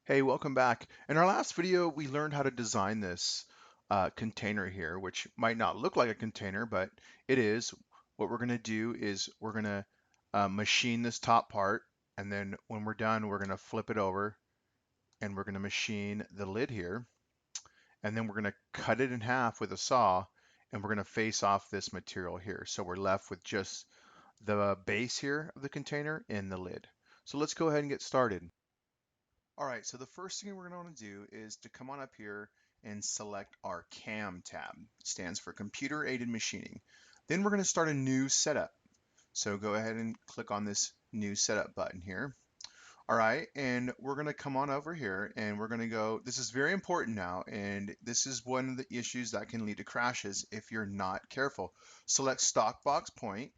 Hey, welcome back. In our last video, we learned how to design this container here, which might not look like a container, but it is. What we're going to do is we're going to machine this top part, and then when we're done, we're going to flip it over, and we're going to machine the lid here, and then we're going to cut it in half with a saw, and we're going to face off this material here. So we're left with just the base here of the container and the lid. So let's go ahead and get started. All right, so the first thing we're going to want to do is to come on up here and select our CAM tab. It stands for Computer Aided Machining. Then we're going to start a new setup. So go ahead and click on this new setup button here. All right, and we're going to come on over here and we're going to go, this is very important now, and this is one of the issues that can lead to crashes if you're not careful. Select Stock Box Point.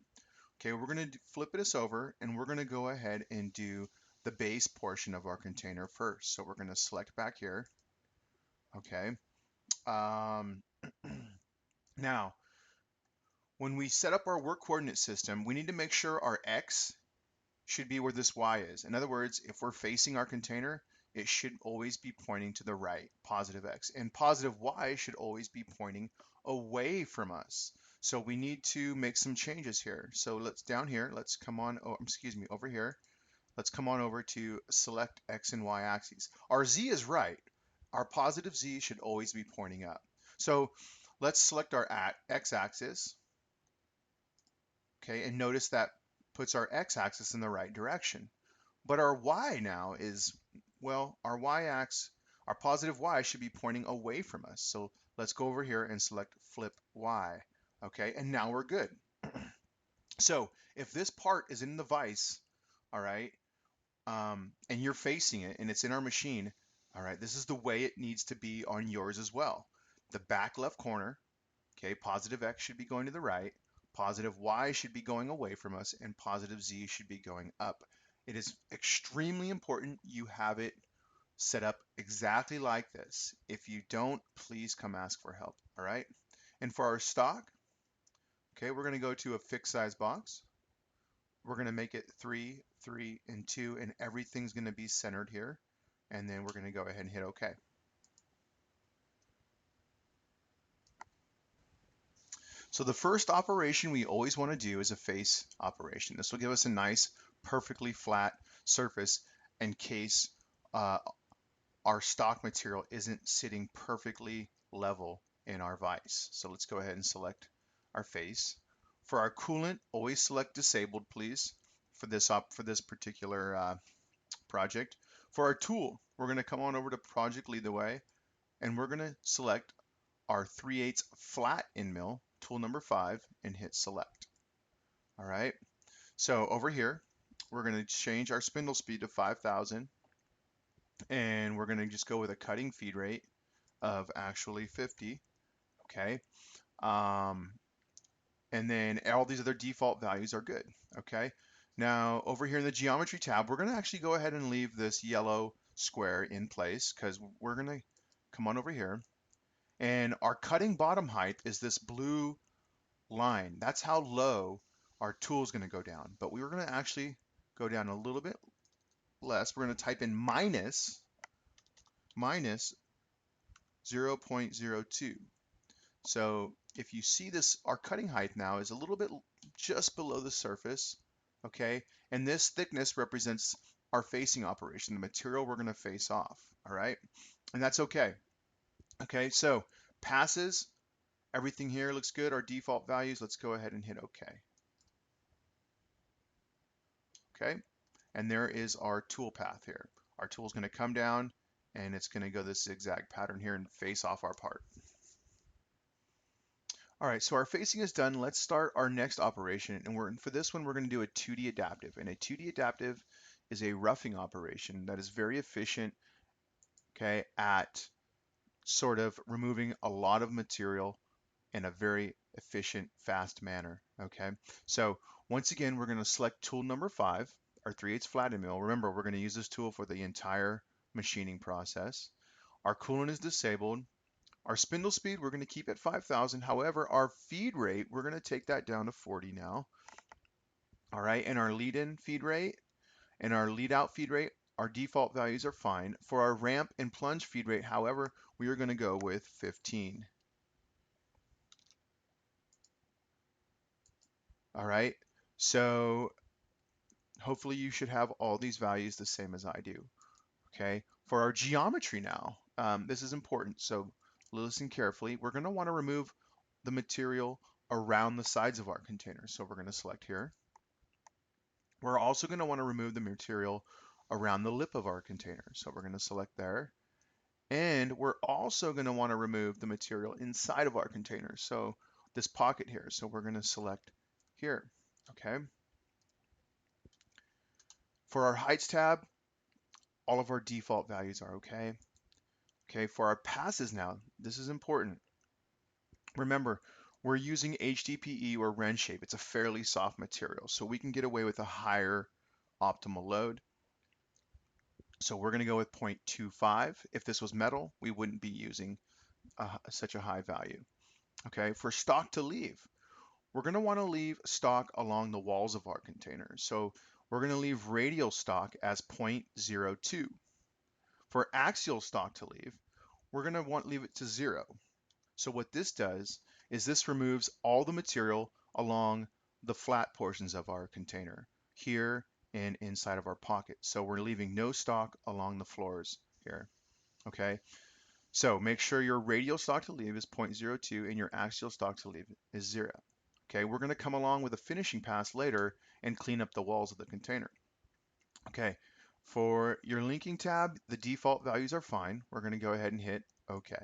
Okay, we're going to flip this over and we're going to go ahead and do the base portion of our container first. So we're going to select back here. Okay. Um, now, when we set up our work coordinate system, we need to make sure our X should be where this Y is. In other words, if we're facing our container, it should always be pointing to the right, positive X. And positive Y should always be pointing away from us. So we need to make some changes here. So let's down here, let's come on, oh, excuse me, over here. Let's come on over to select X and Y axes. Our Z is right. Our positive Z should always be pointing up. So let's select our X axis, okay, and notice that puts our X axis in the right direction. But our Y now is, well, our Y axis, our positive Y should be pointing away from us. So let's go over here and select flip Y, okay, and now we're good. So if this part is in the vise, all right, and you're facing it and it's in our machine, all right, this is the way it needs to be on yours as well. The back left corner, okay, positive X should be going to the right, positive Y should be going away from us, and positive Z should be going up. It is extremely important you have it set up exactly like this. If you don't, please come ask for help, all right? And for our stock, okay, we're gonna go to a fixed size box. We're going to make it 3, 3, and 2, and everything's going to be centered here. And then we're going to go ahead and hit OK. So the first operation we always want to do is a face operation. This will give us a nice, perfectly flat surface in case our stock material isn't sitting perfectly level in our vise. So let's go ahead and select our face. For our coolant, always select disabled, please, for this particular project. For our tool, we're going to come on over to Project Lead the Way, and we're going to select our 3/8 flat end mill, tool number 5, and hit select. All right, so over here, we're going to change our spindle speed to 5,000, and we're going to just go with a cutting feed rate of actually 50, okay? Um, and then all these other default values are good, okay? Now, over here in the geometry tab, we're going to actually go ahead and leave this yellow square in place because we're going to come on over here. And our cutting bottom height is this blue line. That's how low our tool is going to go down. But we were going to actually go down a little bit less. We're going to type in minus 0.02. So if you see this, our cutting height now is a little bit just below the surface, okay? And this thickness represents our facing operation, the material we're gonna face off, all right? And that's okay. Okay, so passes, everything here looks good, our default values, let's go ahead and hit okay. Okay, and there is our tool path here. Our tool is gonna come down and it's gonna go this zigzag pattern here and face off our part. All right, so our facing is done. Let's start our next operation. And for this one, we're going to do a 2D adaptive. And a 2D adaptive is a roughing operation that is very efficient, okay, at sort of removing a lot of material in a very efficient, fast manner, okay? So once again, we're going to select tool number 5, our 3/8 flat end mill. Remember, we're going to use this tool for the entire machining process. Our coolant is disabled. Our spindle speed, we're going to keep at 5,000. However, our feed rate, we're going to take that down to 40 now. All right, and our lead in feed rate and our lead out feed rate, our default values are fine. For our ramp and plunge feed rate, however, we are going to go with 15. All right, so hopefully you should have all these values the same as I do. Okay, for our geometry now, this is important, so listen carefully. We're going to want to remove the material around the sides of our container. So we're going to select here. We're also going to want to remove the material around the lip of our container. So we're going to select there. And we're also going to want to remove the material inside of our container. So this pocket here. So we're going to select here. Okay. For our heights tab, all of our default values are okay. Okay, for our passes now, this is important. Remember, we're using HDPE or RenShape. It's a fairly soft material, so we can get away with a higher optimal load. So we're going to go with 0.25. If this was metal, we wouldn't be using such a high value. Okay, for stock to leave, we're going to want to leave stock along the walls of our container. So we're going to leave radial stock as 0.02. For axial stock to leave, we're going to want to leave it to 0. So what this does is this removes all the material along the flat portions of our container here and inside of our pocket. So we're leaving no stock along the floors here. Okay, so make sure your radial stock to leave is 0.02 and your axial stock to leave is 0. Okay, we're going to come along with a finishing pass later and clean up the walls of the container. Okay, for your linking tab, the default values are fine. We're going to go ahead and hit OK.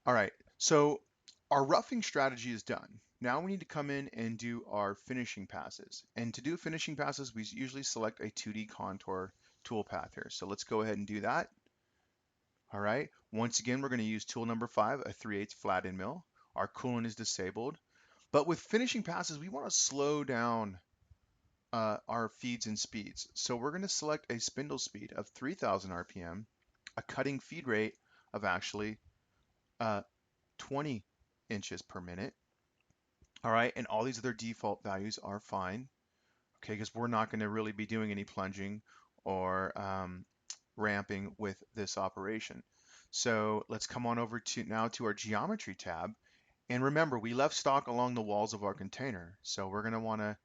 All right, so our roughing strategy is done. Now we need to come in and do our finishing passes. And to do finishing passes, we usually select a 2D contour toolpath here. So let's go ahead and do that. All right, once again, we're going to use tool number 5, a 3/8 flat end mill. Our coolant is disabled. But with finishing passes, we want to slow down our feeds and speeds. So we're going to select a spindle speed of 3000 RPM, a cutting feed rate of actually uh, 20 inches per minute. All right, and all these other default values are fine, okay, because we're not going to really be doing any plunging or ramping with this operation. So let's come on over to now to our geometry tab. And remember, we left stock along the walls of our container. So we're going to want to,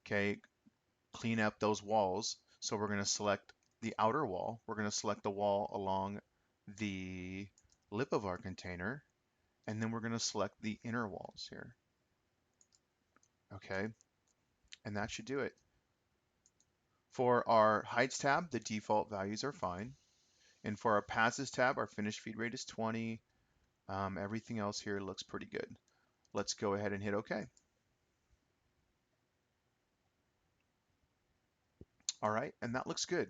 okay, clean up those walls. So we're going to select the outer wall. We're going to select the wall along the lip of our container. And then we're going to select the inner walls here. Okay, and that should do it. For our heights tab, the default values are fine. And for our passes tab, our finished feed rate is 20. Everything else here looks pretty good. Let's go ahead and hit OK. All right, and that looks good.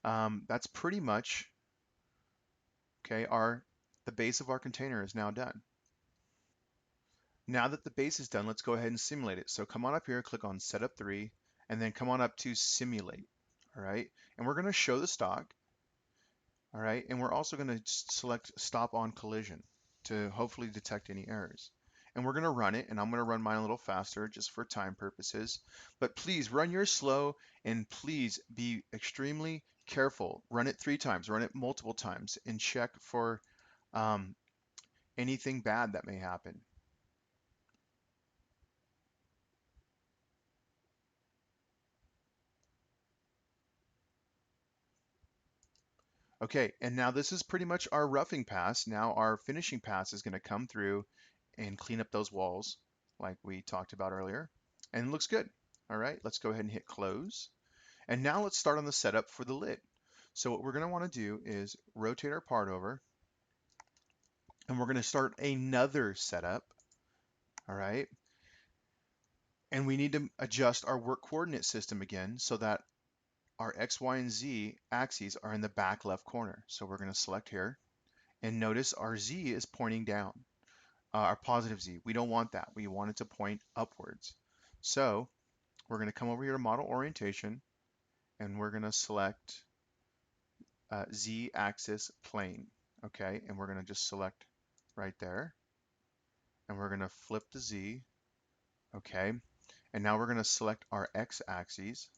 That's pretty much, okay, the base of our container is now done. Now that the base is done, let's go ahead and simulate it. So come on up here, click on Setup 3, and then come on up to Simulate. All right, and we're going to show the stock. All right, and we're also going to select Stop on Collision to hopefully detect any errors. And we're going to run it, and I'm going to run mine a little faster just for time purposes. But please run yours slow, and please be extremely careful. Run it 3 times, run it multiple times, and check for um, anything bad that may happen. Okay, and now this is pretty much our roughing pass. Now our finishing pass is going to come through and clean up those walls like we talked about earlier. And it looks good. All right, let's go ahead and hit close. And now let's start on the setup for the lid. So what we're going to want to do is rotate our part over, and we're going to start another setup. All right, and we need to adjust our work coordinate system again so that our X, Y, and Z axes are in the back left corner. So we're going to select here, and notice our Z is pointing down, our positive Z. We don't want that. We want it to point upwards. So we're going to come over here to model orientation, and we're going to select Z axis plane. Okay, and we're going to just select right there. and we're going to flip the Z. Okay. And now we're going to select our X axes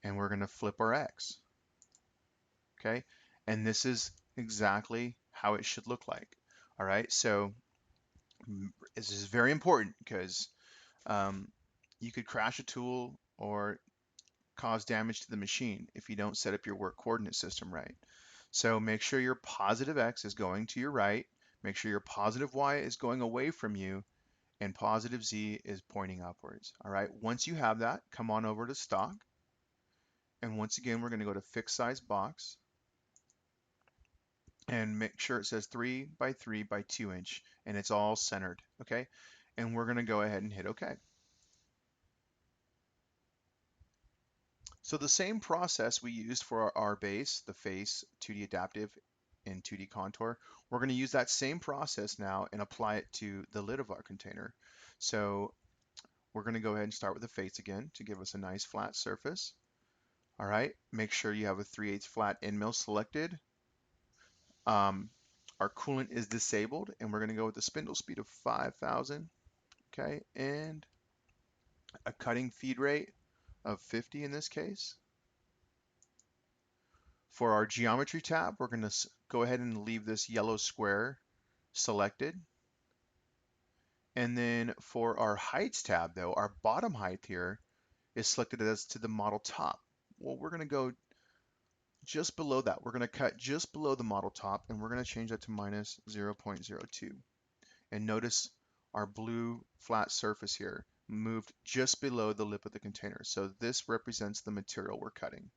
and we're going to flip our X. Okay. And this is exactly how it should look like. All right. So this is very important because you could crash a tool or cause damage to the machine if you don't set up your work coordinate system right. So make sure your positive X is going to your right, make sure your positive Y is going away from you, and positive Z is pointing upwards. All right, once you have that, come on over to stock. And once again, we're going to go to fixed size box and make sure it says 3 by 3 by 2 inch and it's all centered. Okay, and we're going to go ahead and hit OK. So the same process we used for our base, the face, 2D adaptive, and 2D contour, we're going to use that same process now and apply it to the lid of our container. So we're going to go ahead and start with the face again to give us a nice flat surface. All right, make sure you have a 3/8 flat end mill selected. Our coolant is disabled and we're going to go with a spindle speed of 5,000. Okay, and a cutting feed rate of 50 in this case. For our geometry tab, we're going to go ahead and leave this yellow square selected. And then for our heights tab though, our bottom height here is selected as to the model top. Well, we're going to go just below that. We're going to cut just below the model top and we're going to change that to minus 0.02. And notice our blue flat surface here moved just below the lip of the container. So this represents the material we're cutting.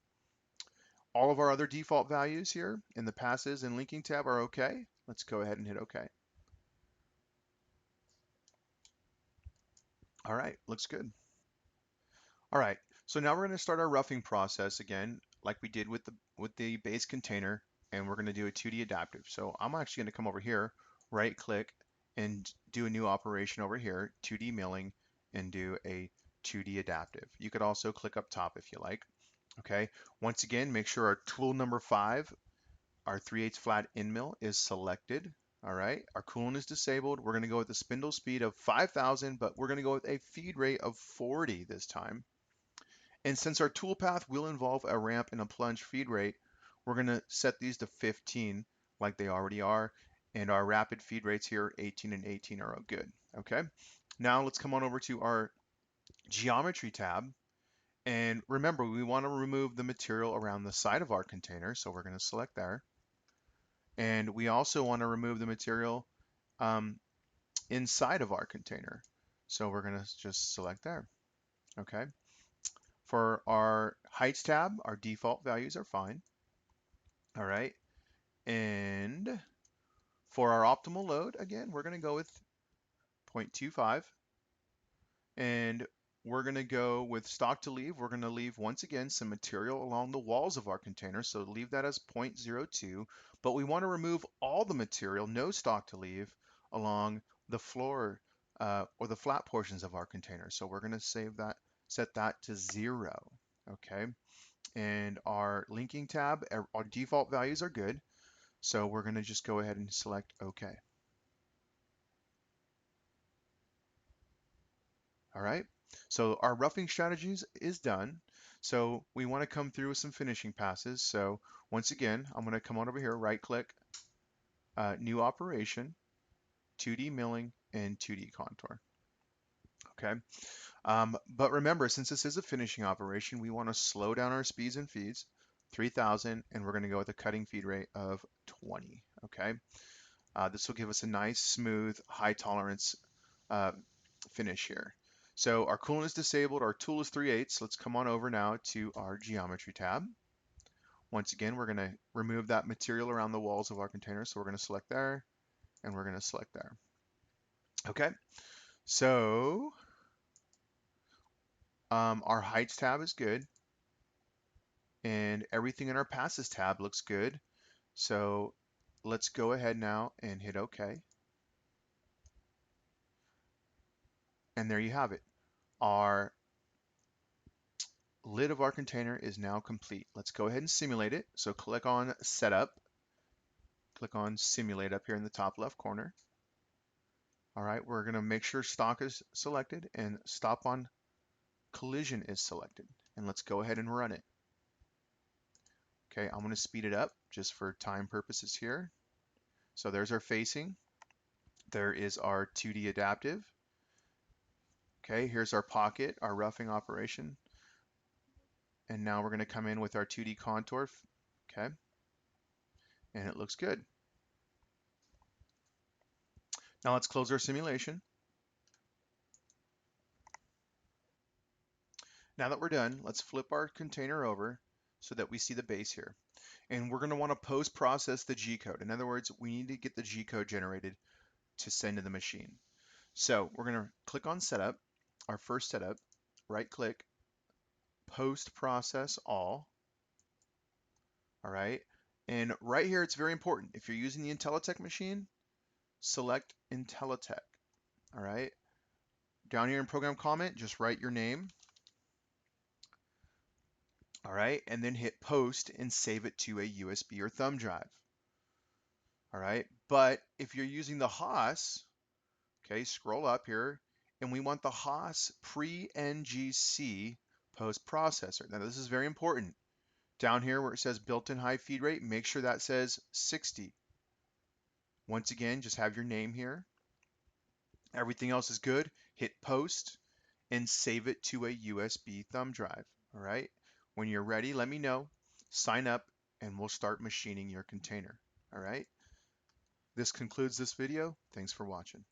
All of our other default values here in the passes and linking tab are okay. Let's go ahead and hit OK. All right, looks good. All right, so now we're going to start our roughing process again, like we did with the base container, and we're going to do a 2D adaptive. So I'm actually going to come over here, right click, and do a new operation over here, 2D milling, and do a 2D adaptive. You could also click up top if you like. Okay, once again, make sure our tool number 5, our 3/8 flat end mill, is selected. All right, our coolant is disabled. We're going to go with a spindle speed of 5,000, but we're going to go with a feed rate of 40 this time. And since our toolpath will involve a ramp and a plunge feed rate, we're going to set these to 15 like they already are. And our rapid feed rates here, 18 and 18 are good. Okay. Now let's come on over to our geometry tab. And remember, we want to remove the material around the side of our container. So we're going to select there. And we also want to remove the material inside of our container. So we're going to just select there. Okay. For our heights tab, our default values are fine. All right. And for our optimal load, again, we're going to go with 0.25. And we're going to go with stock to leave. We're going to leave, once again, some material along the walls of our container. So leave that as 0.02. But we want to remove all the material, no stock to leave, along the floor or the flat portions of our container. So we're going to set that to 0. Okay. And our linking tab, our default values are good. So we're going to just go ahead and select OK. All right. So our roughing strategies is done. So we want to come through with some finishing passes. So once again, I'm going to come on over here, right click, new operation, 2D milling, and 2D contour. Okay. But remember, since this is a finishing operation, we want to slow down our speeds and feeds, 3,000, and we're going to go with a cutting feed rate of 20. Okay. This will give us a nice, smooth, high tolerance finish here. So our coolant is disabled, our tool is 3/8. Let's come on over now to our geometry tab. Once again, we're going to remove that material around the walls of our container. So we're going to select there, and we're going to select there. Okay, so our heights tab is good, and everything in our passes tab looks good. So let's go ahead now and hit OK. And there you have it. Our lid of our container is now complete. Let's go ahead and simulate it. So click on Setup, Click on Simulate up here in the top left corner. All right, we're going to make sure stock is selected and stop on collision is selected. And let's go ahead and run it. Okay, I'm going to speed it up just for time purposes here. So there's our facing. There is our 2D adaptive. Okay, here's our pocket, our roughing operation. And now we're going to come in with our 2D contour. Okay, and it looks good. Now let's close our simulation. Now that we're done, let's flip our container over so that we see the base here. And we're going to want to post-process the G-code. In other words, we need to get the G-code generated to send to the machine. So we're going to click on Setup, our first setup, right-click, Post-process all. All right. And right here, it's very important. If you're using the IntelliTech machine, select IntelliTech. All right. Down here in Program Comment, just write your name. All right. And then hit Post and save it to a USB or thumb drive. All right. But if you're using the Haas, okay, scroll up here, and we want the Haas pre-NGC post processor. Now, this is very important. Down here where it says built-in high feed rate, make sure that says 60. Once again, just have your name here. Everything else is good. Hit post and save it to a USB thumb drive. All right. When you're ready, let me know. Sign up and we'll start machining your container. All right. This concludes this video. Thanks for watching.